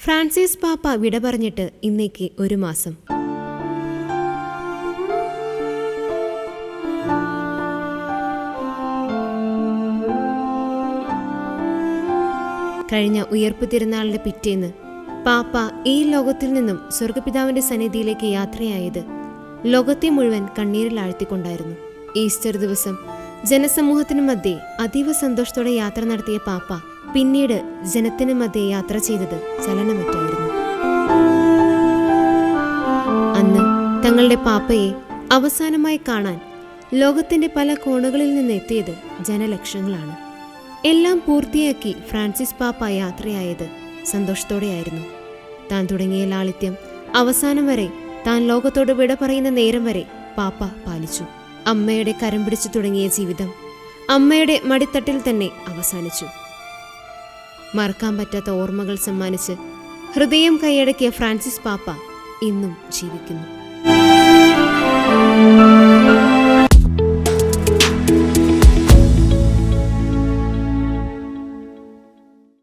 Francis പാപ്പ വിട പറഞ്ഞിട്ട് ഇന്നേക്ക് 1 മാസം. കഴിഞ്ഞ ഉയർപ്പ് തിരുനാളിന്റെ പിറ്റേന്ന് പാപ്പ ഈ ലോകത്തിൽ നിന്നും സ്വർഗപിതാവിന്റെ സന്നിധിയിലേക്ക് യാത്രയായത് ലോകത്തെ മുഴുവൻ കണ്ണീരിൽ ആഴ്ത്തിക്കൊണ്ടായിരുന്നു. ഈസ്റ്റർ ദിവസം ജനസമൂഹത്തിനു മധ്യേ അതീവ സന്തോഷത്തോടെ യാത്ര നടത്തിയ പാപ്പ പിന്നീട് ജനത്തിനു മധ്യേ യാത്ര ചെയ്തത് ചലനമറ്റായിരുന്നു. അന്ന് തങ്ങളുടെ പാപ്പയെ അവസാനമായി കാണാൻ ലോകത്തിന്റെ പല കോണുകളിൽ നിന്ന് എത്തിയത് ജനലക്ഷങ്ങളാണ്. എല്ലാം പൂർത്തിയാക്കി ഫ്രാൻസിസ് പാപ്പ യാത്രയായത് സന്തോഷത്തോടെയായിരുന്നു. താൻ തുടങ്ങിയ ലാളിത്യം അവസാനം വരെ, താൻ ലോകത്തോട് വിട പറയുന്ന നേരം വരെ പാപ്പ പാലിച്ചു. അമ്മയുടെ കരം പിടിച്ചു തുടങ്ങിയ ജീവിതം അമ്മയുടെ മടിത്തട്ടിൽ തന്നെ അവസാനിച്ചു. മറക്കാൻ പറ്റാത്ത ഓർമ്മകൾ സമ്മാനിച്ച് ഹൃദയം കൈയടക്കിയ ഫ്രാൻസിസ് പാപ്പ ഇന്നും ജീവിക്കുന്നു.